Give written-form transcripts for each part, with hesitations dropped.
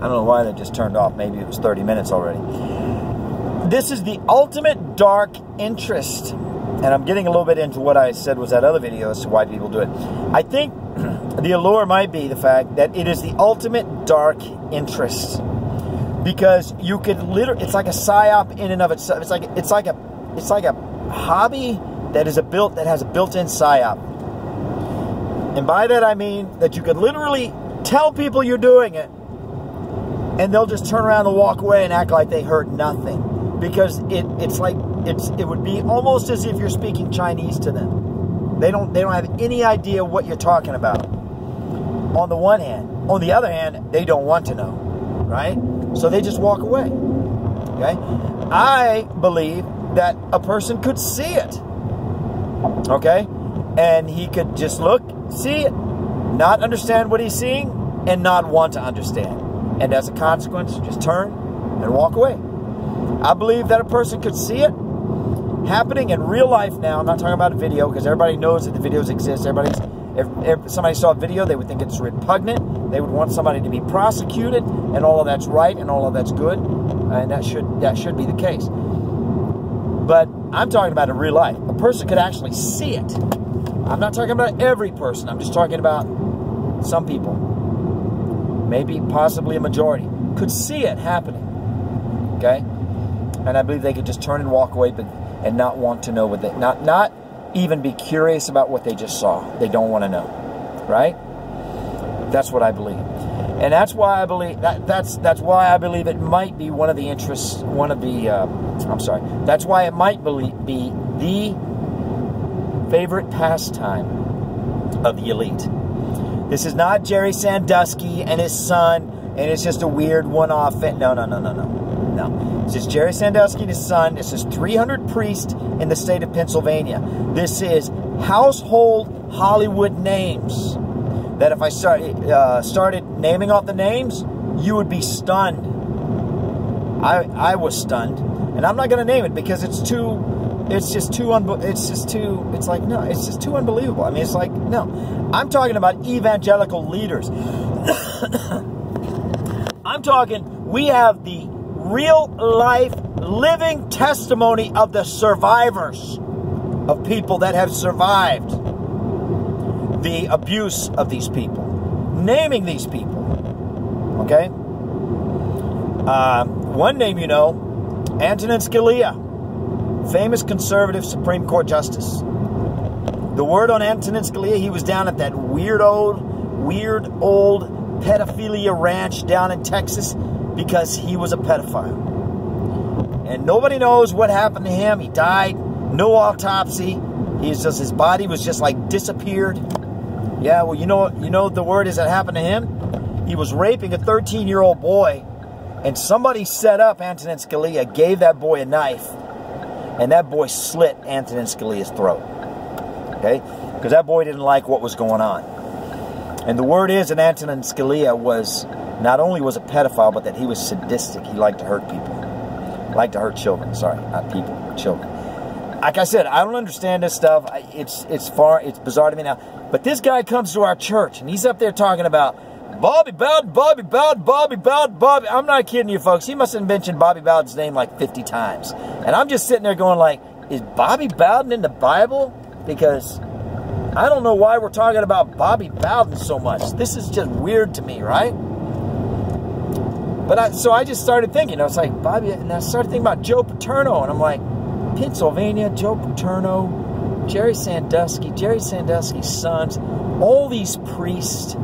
I don't know why that just turned off. Maybe it was 30 minutes already. This is the ultimate dark interest. And I'm getting a little bit into what I said was that other video as to why people do it. I think the allure might be the fact that it is the ultimate dark interest. Because you could literally, it's like a psyop in and of itself. It's like a hobby that has a built-in psyop. And by that I mean that you could literally tell people you're doing it, and they'll just turn around and walk away and act like they heard nothing. Because it would be almost as if you're speaking Chinese to them. They don't have any idea what you're talking about. On the one hand. On the other hand, they don't want to know. Right? So they just walk away. Okay? I believe that a person could see it. Okay? And he could just look, see it, not understand what he's seeing, and not want to understand. And as a consequence, just turn and walk away. I believe that a person could see it happening in real life now. I'm not talking about a video, because everybody knows that the videos exist. If somebody saw a video, they would think it's repugnant. They would want somebody to be prosecuted, and all of that's right, and all of that's good, and that should be the case. But I'm talking about in real life. A person could actually see it. I'm not talking about every person. I'm just talking about some people. Maybe, possibly a majority. Could see it happening. Okay? And I believe they could just turn and walk away, and not want to know what they... Not even be curious about what they just saw. They don't want to know. Right? That's what I believe. And that's why I believe... That's why I believe it might be one of the interests... That's why it might be the favorite pastime of the elite. This is not Jerry Sandusky and his son, and it's just a weird one-off thing. No. This is Jerry Sandusky and his son. This is 300 priests in the state of Pennsylvania. This is household Hollywood names that if I started naming off the names, you would be stunned. I was stunned. And I'm not going to name it because it's too unbelievable. I mean, it's like, no. I'm talking about evangelical leaders. I'm talking, we have the real life living testimony of the survivors, of people that have survived the abuse of these people, naming these people. Okay? One name you know, Antonin Scalia, famous conservative Supreme Court justice. The word on Antonin Scalia, he was down at that weird old pedophilia ranch down in Texas because he was a pedophile. And nobody knows what happened to him. He died, no autopsy. His body was just like disappeared. Yeah, well, you know the word is that happened to him? He was raping a 13-year-old boy, and somebody set up Antonin Scalia, gave that boy a knife, and that boy slit Antonin Scalia's throat. Okay? Because that boy didn't like what was going on. And the word is that Antonin Scalia not only was a pedophile, but that he was sadistic. He liked to hurt people. Liked to hurt children. Sorry, not people, children. Like I said, I don't understand this stuff. It's bizarre to me now. But this guy comes to our church, and he's up there talking about Bobby Bowden, Bobby Bowden, Bobby Bowden, Bobby. I'm not kidding you, folks. He must have mentioned Bobby Bowden's name like 50 times. And I'm just sitting there going like, is Bobby Bowden in the Bible? Because I don't know why we're talking about Bobby Bowden so much. This is just weird to me, right? But so I just started thinking, it's like Bobby, and I started thinking about Joe Paterno, and I'm like, Pennsylvania, Joe Paterno, Jerry Sandusky's sons, all these priests.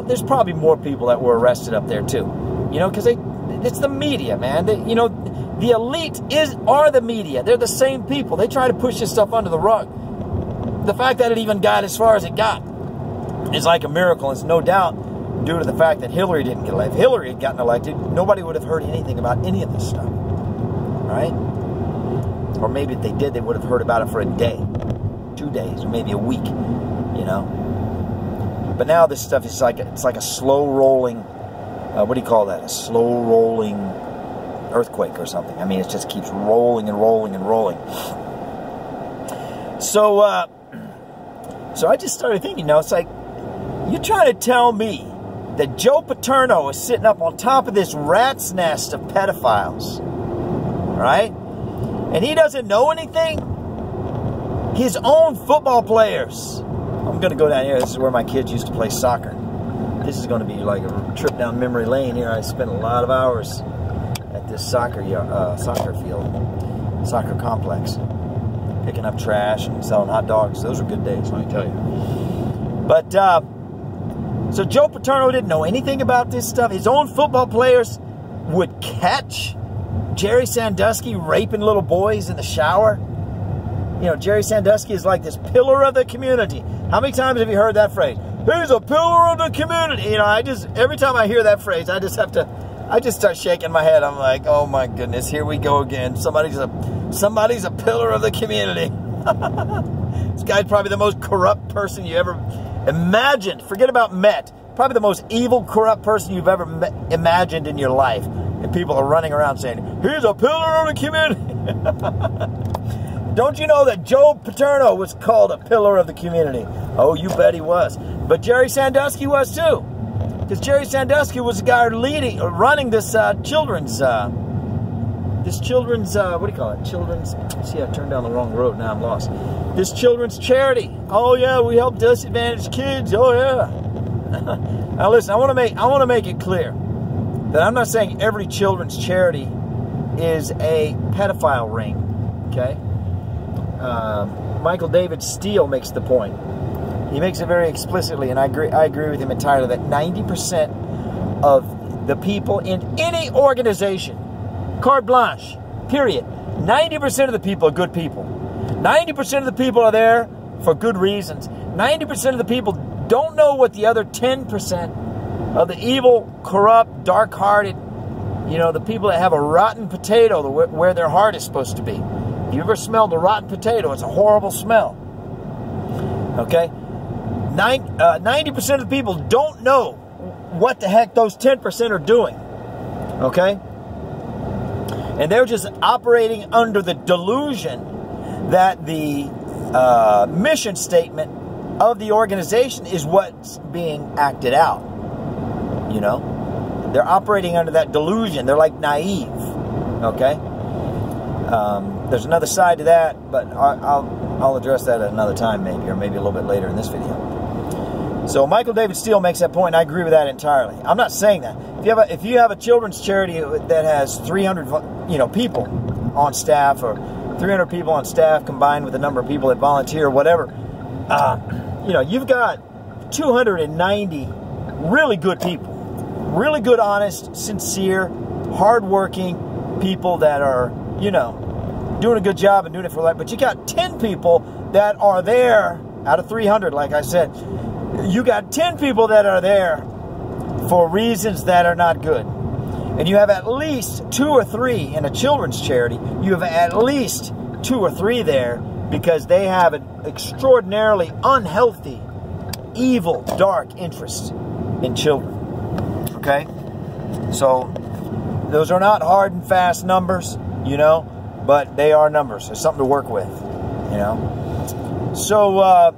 There's probably more people that were arrested up there too, because it's the media, man. The elite are the media. They're the same people. They try to push this stuff under the rug. The fact that it even got as far as it got is like a miracle. It's no doubt due to the fact that Hillary didn't get elected. If Hillary had gotten elected, nobody would have heard anything about any of this stuff. Right? Or maybe if they did, they would have heard about it for a day, 2 days, or maybe a week, But now this stuff is like it's like a slow rolling, what do you call that? A slow rolling earthquake or something. I mean, it just keeps rolling and rolling and rolling. So I just started thinking, it's like, you're trying to tell me that Joe Paterno is sitting up on top of this rat's nest of pedophiles, right? And he doesn't know anything. His own football players. I'm going to go down here. This is where my kids used to play soccer. This is going to be like a trip down memory lane here. I spent a lot of hours at this soccer field, soccer complex, picking up trash and selling hot dogs. Those were good days, let me tell you. But, so Joe Paterno didn't know anything about this stuff. His own football players would catch Jerry Sandusky raping little boys in the shower. You know, Jerry Sandusky is like this pillar of the community. How many times have you heard that phrase? He's a pillar of the community. You know, every time I hear that phrase, I just start shaking my head. I'm like, oh my goodness, here we go again. Somebody's a pillar of the community. This guy's probably the most corrupt person you ever imagined. Forget about met. Probably the most evil, corrupt person you've ever imagined in your life. And people are running around saying, he's a pillar of the community. Don't you know that Joe Paterno was called a pillar of the community? Oh, you bet he was. But Jerry Sandusky was too. Because Jerry Sandusky was the guy running this children's, what do you call it? Children's, see, I turned down the wrong road, now I'm lost. This children's charity. Oh yeah, we help disadvantaged kids, oh yeah. Now listen, I want to make it clear that I'm not saying every children's charity is a pedophile ring, okay? Michael David Steele makes the point. He makes it very explicitly, and I agree with him entirely, that 90% of the people in any organization, carte blanche, period, 90% of the people are good people. 90% of the people are there for good reasons. 90% of the people don't know what the other 10% of the evil, corrupt, dark-hearted, you know, the people that have a rotten potato where their heart is supposed to be. If you ever smelled a rotten potato, it's a horrible smell. Okay? 90% of the people don't know what the heck those 10% are doing. Okay? And they're just operating under the delusion that the mission statement of the organization is what's being acted out. You know? They're operating under that delusion. They're like naive. Okay? There's another side to that, but I'll address that at another time maybe, or maybe a little bit later in this video. So Michael David Steele makes that point, and I agree with that entirely. I'm not saying that. If you have a children's charity that has 300 people on staff, or 300 people on staff combined with the number of people that volunteer, whatever, you've got 290 really good people, really good, honest, sincere, hardworking people that are, doing a good job and doing it for life. But you got 10 people that are there out of 300, like I said. You got 10 people that are there for reasons that are not good. And you have at least 2 or 3 in a children's charity. You have at least 2 or 3 there because they have an extraordinarily unhealthy, evil, dark interest in children. Okay? So, those are not hard and fast numbers, but they are numbers. There's something to work with, So,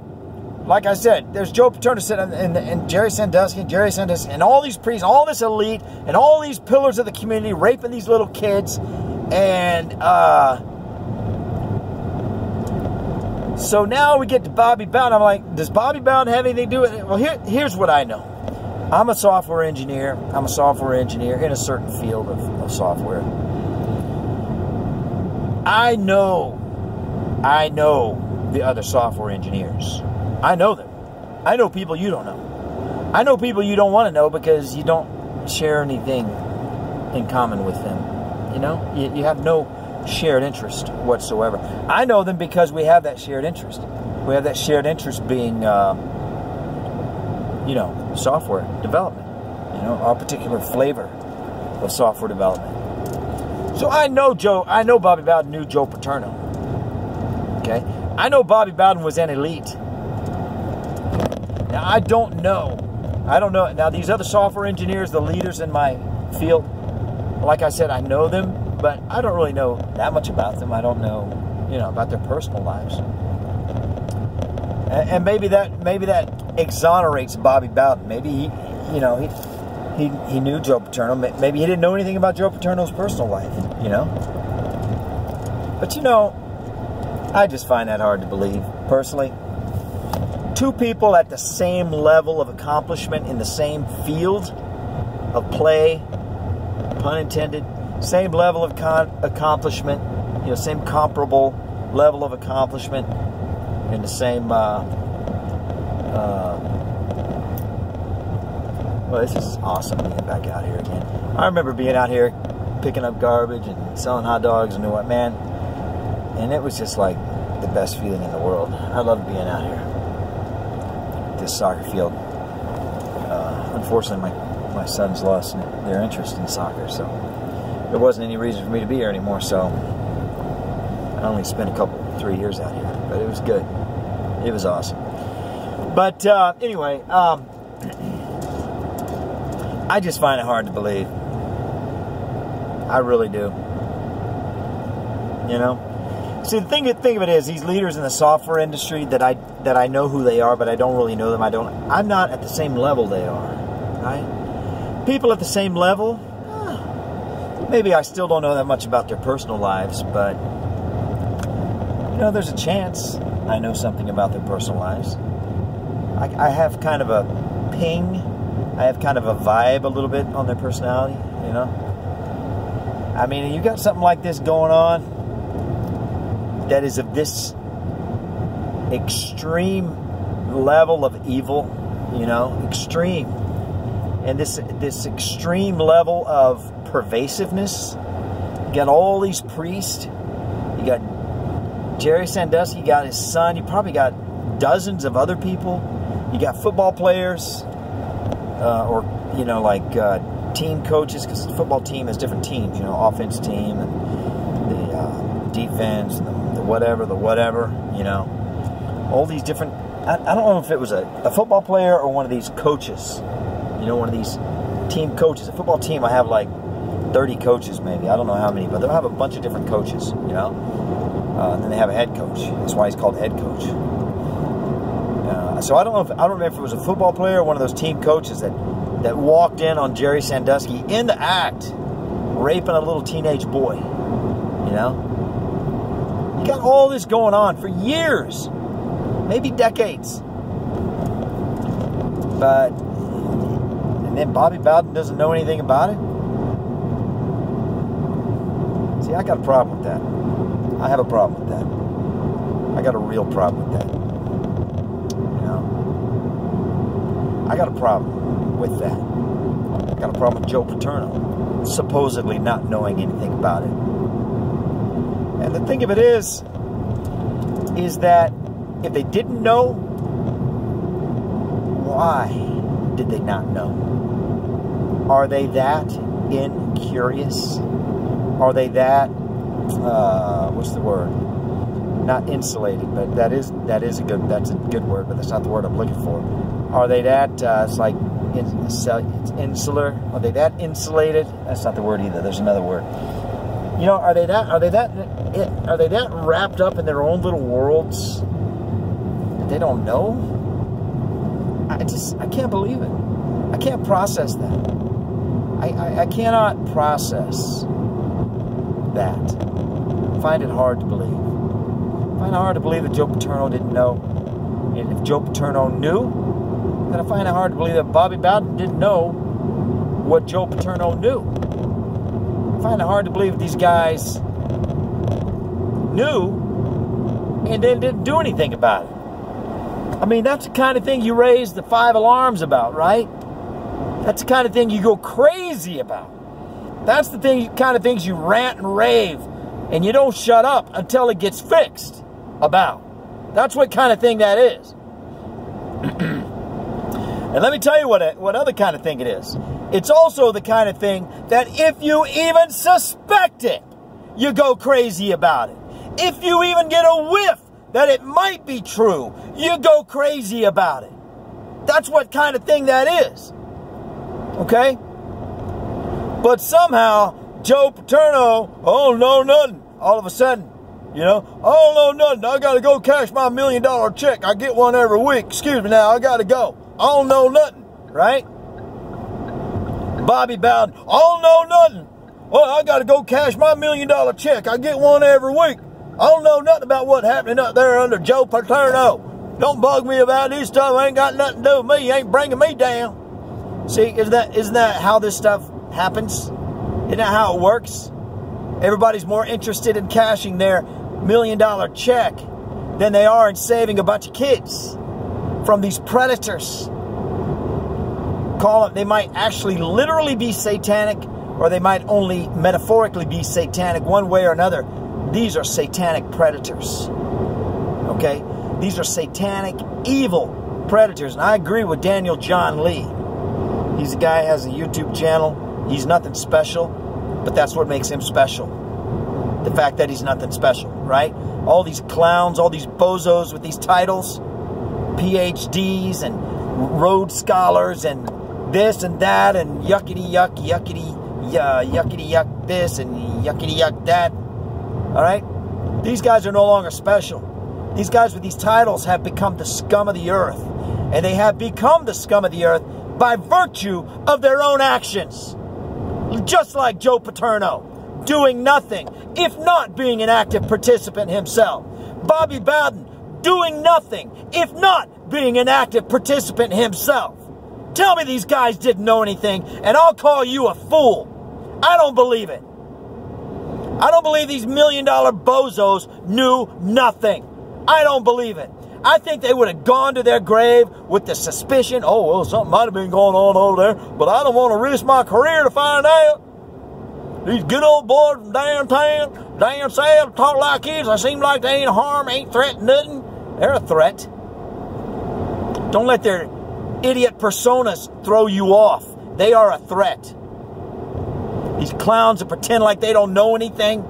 like I said, there's Joe Paterno sitting and Jerry Sandusky, and all these priests, all this elite, and all these pillars of the community raping these little kids. And so now we get to Bobby Bowden. I'm like, does Bobby Bowden have anything to do with it? Well, here's what I know. I'm a software engineer. I'm a software engineer in a certain field of software. I know the other software engineers. I know them. I know people you don't know. I know people you don't want to know because you don't share anything in common with them. You have no shared interest whatsoever. I know them because we have that shared interest. We have that shared interest being, software development. Our particular flavor of software development. So I know Bobby Bowden knew Joe Paterno. Okay? I know Bobby Bowden was an elite. Now, I don't know. Now, these other software engineers, the leaders in my field, like I said, I know them, but I don't really know that much about them. I don't know, about their personal lives. And maybe that exonerates Bobby Bowden. Maybe you know, he knew Joe Paterno. Maybe he didn't know anything about Joe Paterno's personal life, you know. But, you know, I just find that hard to believe, personally. Two people at the same level of accomplishment in the same field of play, pun intended, same level of accomplishment, you know, same comparable level of accomplishment in the same, well, this is awesome being back out here again. I remember being out here picking up garbage and selling hot dogs and what, man, and it was just like the best feeling in the world. I loved being out here. This soccer field. Unfortunately, my sons lost their interest in soccer, so there wasn't any reason for me to be here anymore. So I only spent 3 years out here, but it was good. It was awesome. But anyway, I just find it hard to believe. I really do. You know. See, the thing of it is, these leaders in the software industry that I know who they are, but I don't really know them. I'm not at the same level they are, right? People at the same level, maybe I still don't know that much about their personal lives, but you know, there's a chance I know something about their personal lives. I have kind of a ping. I have kind of a vibe a little bit on their personality, you know. I mean, you got something like this going on that is of this extreme level of evil, you know, extreme, and this extreme level of pervasiveness. You got all these priests. You got Jerry Sandusky. You got his son. You probably got dozens of other people. You got football players, or you know, like team coaches, because the football team has different teams. You know, offense team and the defense and the whatever, you know, all these different, I don't know if it was a football player or one of these coaches, you know, one of these team coaches. A football team, I have like 30 coaches maybe, I don't know how many, but they'll have a bunch of different coaches, you know, and then they have a head coach. That's why he's called head coach. So I don't remember if it was a football player or one of those team coaches that walked in on Jerry Sandusky in the act, raping a little teenage boy, you know. You got all this going on for years, maybe decades. But, and then Bobby Bowden doesn't know anything about it. See, I got a problem with that. I have a problem with that. I got a real problem with that. You know? I got a problem with that. I got a problem with Joe Paterno supposedly not knowing anything about it. And the thing of it is that if they didn't know, why did they not know? Are they that incurious? Are they that, what's the word? Not insulated, but that's a good word, but that's not the word I'm looking for. Are they that, it's like insular? Are they that insulated? That's not the word either. There's another word. You know, are they that wrapped up in their own little worlds that they don't know? I can't believe it. I can't process that. I cannot process that. I find it hard to believe. I find it hard to believe that Joe Paterno didn't know. And if Joe Paterno knew, then I find it hard to believe that Bobby Bowden didn't know what Joe Paterno knew. I find it hard to believe that these guys knew and then didn't do anything about it. I mean, that's the kind of thing you raise the 5 alarms about, right? That's the kind of thing you go crazy about. That's the kind of things you rant and rave and you don't shut up until it gets fixed about. That's what kind of thing that is. And let me tell you what other kind of thing it is. It's also the kind of thing that if you even suspect it, you go crazy about it. If you even get a whiff that it might be true, you go crazy about it. That's what kind of thing that is. Okay? But somehow, Joe Paterno, oh, no, nothing. All of a sudden, you know, oh, no, nothing. I got to go cash my $1 million check. I get one every week. Excuse me now, I got to go. I don't know nothing, right? Bobby Bowden, I don't know nothing. Well, I got to go cash my $1 million check. I get one every week. I don't know nothing about what's happening up there under Joe Paterno. Don't bug me about this stuff. Ain't got nothing to do with me. Ain't bringing me down. See, isn't that how this stuff happens? Isn't that how it works? Everybody's more interested in cashing their $1 million check than they are in saving a bunch of kids from these predators. They might actually literally be satanic, or they might only metaphorically be satanic one way or another. These are satanic predators. Okay? These are satanic, evil predators. And I agree with Daniel John Lee. He's a guy who has a YouTube channel. He's nothing special, but that's what makes him special. The fact that he's nothing special, right? All these clowns, all these bozos with these titles, PhDs and Rhodes Scholars and this and that and yuckity yuck, yuckity yuck this and yuckity yuck that. All right? These guys are no longer special. These guys with these titles have become the scum of the earth. And they have become the scum of the earth by virtue of their own actions. Just like Joe Paterno, doing nothing, if not being an active participant himself. Bobby Bowden, doing nothing, if not being an active participant himself. Tell me these guys didn't know anything, and I'll call you a fool. I don't believe it. I don't believe these $1 million bozos knew nothing. I don't believe it. I think they would have gone to their grave with the suspicion, oh, well, something might have been going on over there, but I don't want to risk my career to find out. These good old boys from downtown, down south, talk like kids. They seem like they ain't harm, ain't threatening nothing. They're a threat. Don't let their idiot personas throw you off. They are a threat. These clowns that pretend like they don't know anything.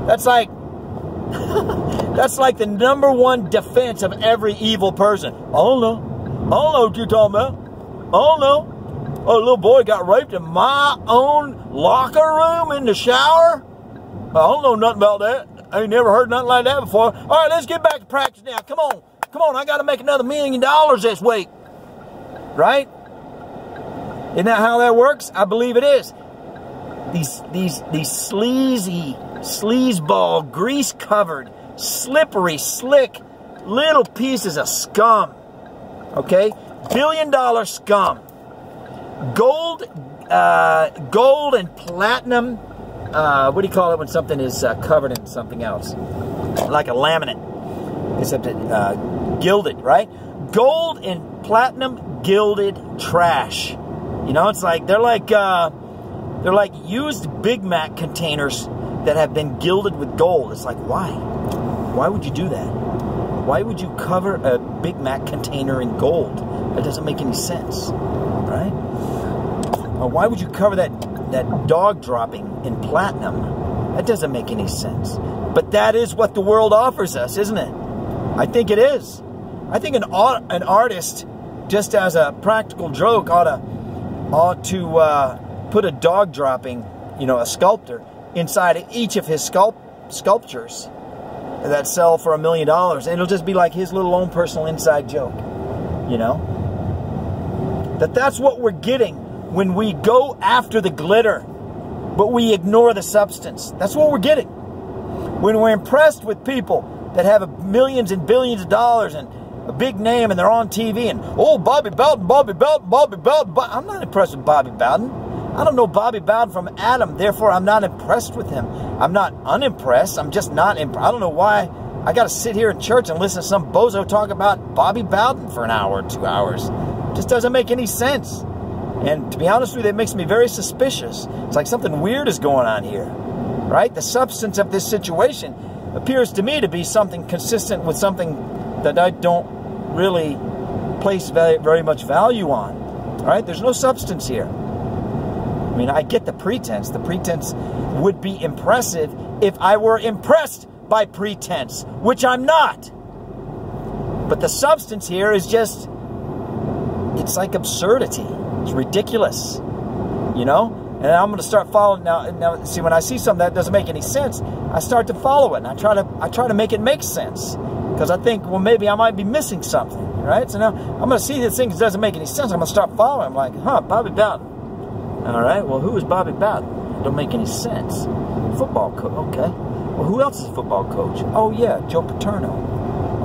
That's like that's like the #1 defense of every evil person. I don't know. I don't know what you're talking about. I don't know. Oh, a little boy got raped in my own locker room in the shower. I don't know nothing about that. I ain't never heard nothing like that before. All right, let's get back to practice now. Come on. Come on, I got to make another $1 million this week. Right? Isn't that how that works? I believe it is. These sleazy, sleazeball, grease-covered, slippery, slick, little pieces of scum. Okay? $1 billion scum. Gold and platinum. What do you call it when something is covered in something else? Like a laminate. Except gilded, right? Gold and platinum gilded trash. You know, it's like they're like used Big Mac containers that have been gilded with gold. It's like, why? Why would you do that? Why would you cover a Big Mac container in gold? That doesn't make any sense, right? Or why would you cover that dog dropping in platinum? That doesn't make any sense. But that is what the world offers us, isn't it? I think it is. I think an artist, just as a practical joke, ought to put a dog dropping, you know, a sculptor, inside each of his sculptures that sell for $1 million. And it'll just be like his little own personal inside joke, you know? That's what we're getting when we go after the glitter, but we ignore the substance. That's what we're getting. When we're impressed with people that have millions and billions of dollars and a big name and they're on TV and, oh, Bobby Bowden, Bobby Bowden, Bobby Bowden. I'm not impressed with Bobby Bowden. I don't know Bobby Bowden from Adam, therefore I'm not impressed with him. I'm not unimpressed. I'm just not impressed. I don't know why I got to sit here in church and listen to some bozo talk about Bobby Bowden for an hour or 2 hours. It just doesn't make any sense. And to be honest with you, it makes me very suspicious. It's like something weird is going on here, right? The substance of this situation appears to me to be something consistent with something that I don't really place very much value on, all right? There's no substance here. I mean, I get the pretense. The pretense would be impressive if I were impressed by pretense, which I'm not. But the substance here is just, it's like absurdity. It's ridiculous, you know? And I'm going to start following now. See, when I see something that doesn't make any sense, I start to follow it, and I try to make it make sense, because I think, well, maybe I might be missing something, right? So now I'm going to see this thing that doesn't make any sense. I'm going to start following. I'm like, huh, Bobby Bowden. All right, well, who is Bobby Bowden? Don't make any sense. Football coach, okay. Well, who else is a football coach? Oh, yeah, Joe Paterno.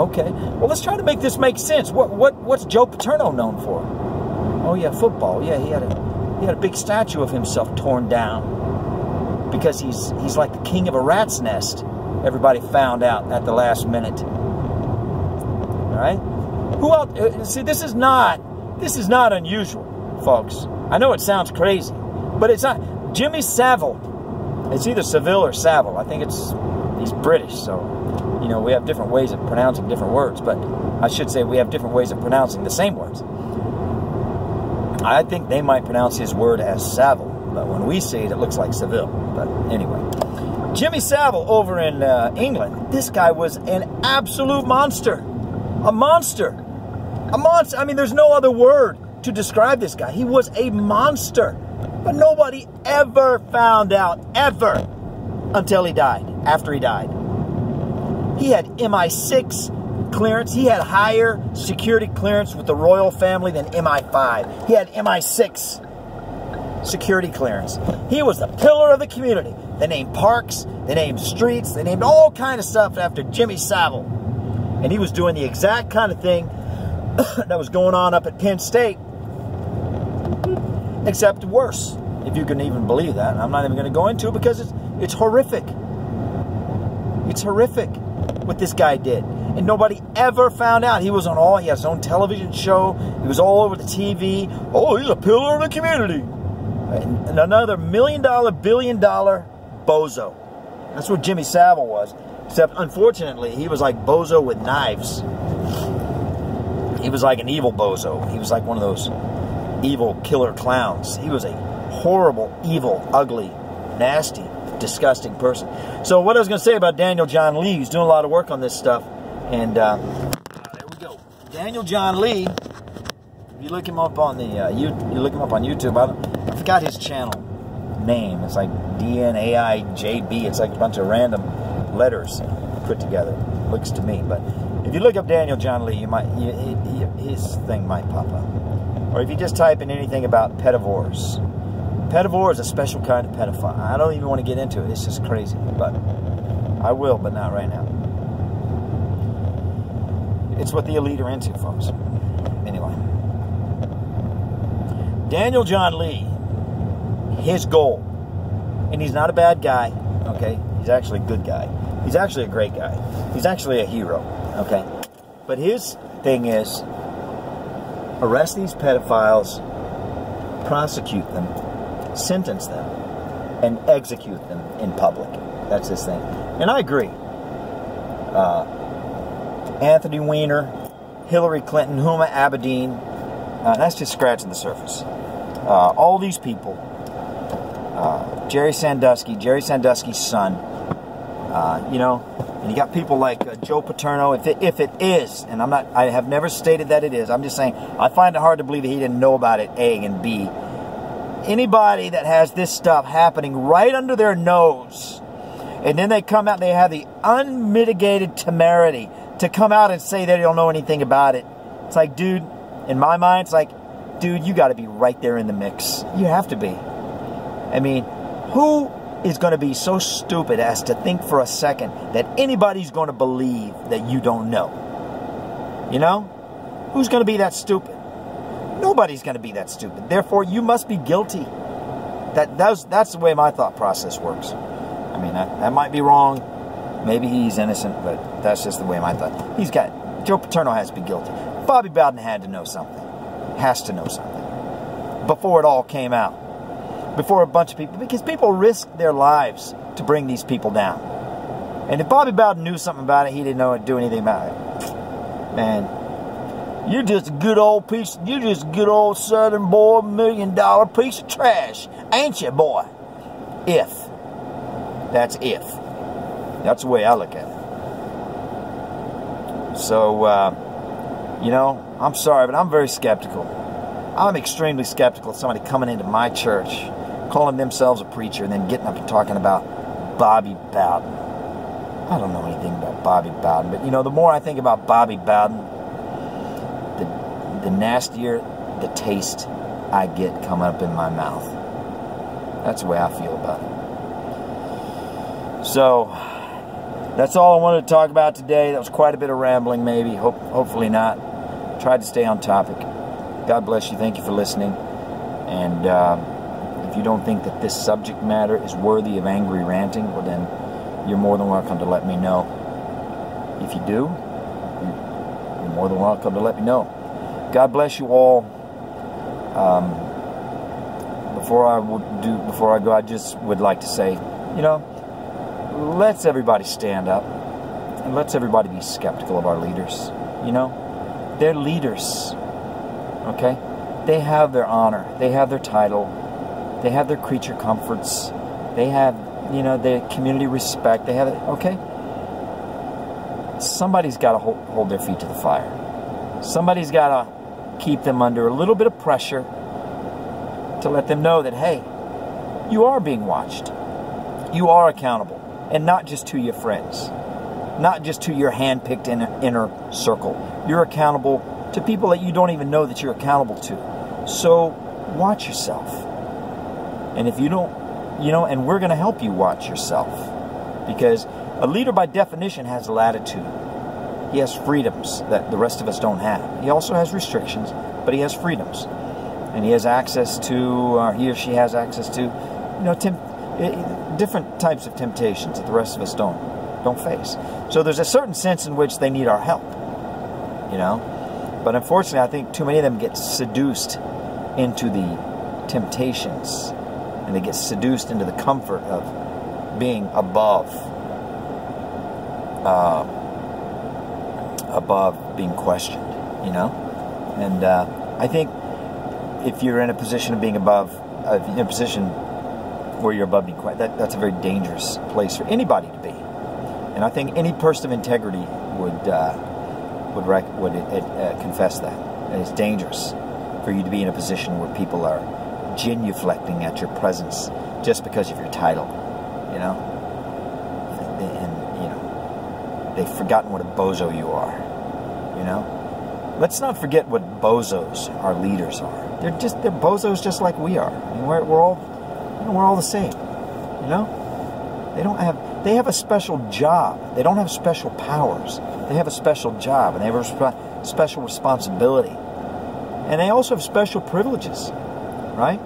Okay, well, let's try to make this make sense. What's Joe Paterno known for? Oh, yeah, football. Yeah, he had a big statue of himself torn down because he's like the king of a rat's nest. Everybody found out at the last minute. All right? Who else? See, this is not unusual, folks. I know it sounds crazy, but it's not. Jimmy Savile. It's either Seville or Savile. I think he's British, so, you know, we have different ways of pronouncing different words, but I should say we have different ways of pronouncing the same words. I think they might pronounce his word as Savile, but when we say it, it looks like Seville. But anyway, Jimmy Savile over in England, this guy was an absolute monster. A monster. A monster. I mean, there's no other word to describe this guy. He was a monster. But nobody ever found out, ever, until he died, after he died. He had MI6 clearance. He had higher security clearance with the royal family than MI5. He had MI6 security clearance. He was the pillar of the community. They named parks, they named streets, they named all kind of stuff after Jimmy Savile. And he was doing the exact kind of thing that was going on up at Penn State, except worse, if you can even believe that. I'm not even going to go into it because it's horrific. It's horrific what this guy did. And nobody ever found out. He had his own television show. He was all over the TV. Oh, he's a pillar of the community. And another $1 million, billion-dollar bozo. That's what Jimmy Savile was. Except, unfortunately, he was like bozo with knives. He was like an evil bozo. He was like one of those evil killer clowns. He was a horrible, evil, ugly, nasty, disgusting person. So what I was going to say about Daniel John Lee, he's doing a lot of work on this stuff. And there we go. Daniel John Lee, if you look him up on you look him up on YouTube, I forgot his channel name. It's like DNAIJB. It's like a bunch of random letters put together. Looks to me. But if you look up Daniel John Lee, his thing might pop up. Or if you just type in anything about pedivores. Pedivore is a special kind of pedophile. I don't even want to get into it. It's just crazy. But I will, but not right now. It's what the elite are into, folks. Anyway. Daniel John Lee, his goal, and he's not a bad guy, okay? He's actually a good guy. He's actually a great guy. He's actually a hero, okay? But his thing is, arrest these pedophiles, prosecute them, sentence them, and execute them in public. That's his thing. And I agree. Anthony Weiner, Hillary Clinton, Huma Abedin, that's just scratching the surface. All these people, Jerry Sandusky's son, you know, and you got people like Joe Paterno. If it is, and I have never stated that it is. I'm just saying I find it hard to believe that he didn't know about it. A and B. Anybody that has this stuff happening right under their nose, and then they come out and they have the unmitigated temerity to come out and say they don't know anything about it. It's like, dude, in my mind, it's like, dude, you got to be right there in the mix. You have to be. I mean, who is going to be so stupid as to think for a second that anybody's going to believe that you don't know? You know? Who's going to be that stupid? Nobody's going to be that stupid. Therefore, you must be guilty. That's the way my thought process works. I mean, that might be wrong. Maybe he's innocent, but that's just the way my thought. Joe Paterno has to be guilty. Bobby Bowden had to know something. Has to know something. Before it all came out. Before a bunch of people. Because people risk their lives to bring these people down. And if Bobby Bowden knew something about it, he didn't do anything about it. Man, you're just a good old Southern boy, $1 million piece of trash. Ain't you, boy? If. That's if. That's the way I look at it. So, you know, I'm sorry, but I'm very skeptical. I'm extremely skeptical of somebody coming into my church, calling themselves a preacher, and then getting up and talking about Bobby Bowden. I don't know anything about Bobby Bowden, but, you know, the more I think about Bobby Bowden, the nastier the taste I get coming up in my mouth. That's the way I feel about it. So, that's all I wanted to talk about today. That was quite a bit of rambling, maybe. Hopefully not. Tried to stay on topic. God bless you. Thank you for listening. And if you don't think that this subject matter is worthy of angry ranting, well then, you're more than welcome to let me know. If you do, you're more than welcome to let me know. God bless you all. Before I go, I just would like to say, you know, let's everybody stand up, and let's everybody be skeptical of our leaders. You know, they're leaders. Okay, they have their honor, they have their title, they have their creature comforts, they have, you know, their community respect. They have it. Okay, somebody's got to hold their feet to the fire. Somebody's got to keep them under a little bit of pressure to let them know that, hey, you are being watched. You are accountable. And not just to your friends. Not just to your hand-picked inner circle. You're accountable to people that you don't even know that you're accountable to. So, watch yourself. And if you don't, you know, and we're going to help you watch yourself. Because a leader by definition has latitude. He has freedoms that the rest of us don't have. He also has restrictions, but he has freedoms. And he has access to, or he or she has access to, you know, different types of temptations that the rest of us don't face. So there's a certain sense in which they need our help, you know. But unfortunately, I think too many of them get seduced into the temptations, and they get seduced into the comfort of being above being questioned, you know. And I think if you're in a position of being above, in a position where you're above being questioned, that's a very dangerous place for anybody to be. And I think any person of integrity would confess that. And it's dangerous for you to be in a position where people are genuflecting at your presence just because of your title, you know. And you know, they've forgotten what a bozo you are, you know. Let's not forget what bozos our leaders are. They're bozos just like we are. I mean, we're all the same, you know. They have a special job. They don't have special powers. They have a special job, and they have a special responsibility, and they also have special privileges, right?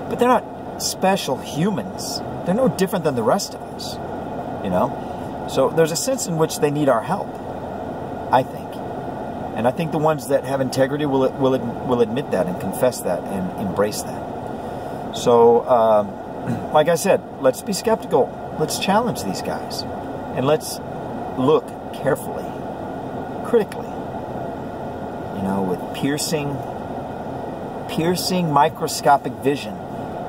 But they're not special humans. They're no different than the rest of us, you know. So there's a sense in which they need our help, I think. And I think the ones that have integrity will admit that and confess that and embrace that. So, like I said, let's be skeptical. Let's challenge these guys. And let's look carefully, critically, you know, with piercing microscopic vision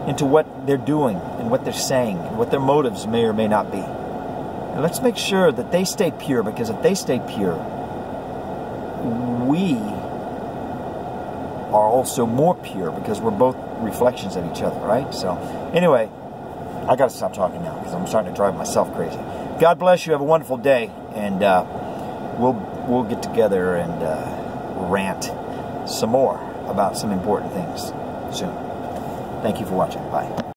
into what they're doing and what they're saying and what their motives may or may not be. And let's make sure that they stay pure, because if they stay pure, we are also more pure, because we're both reflections of each other, right? So, anyway, I got to stop talking now because I'm starting to drive myself crazy. God bless you. Have a wonderful day, and we'll get together and rant some more about some important things soon. Thank you for watching. Bye.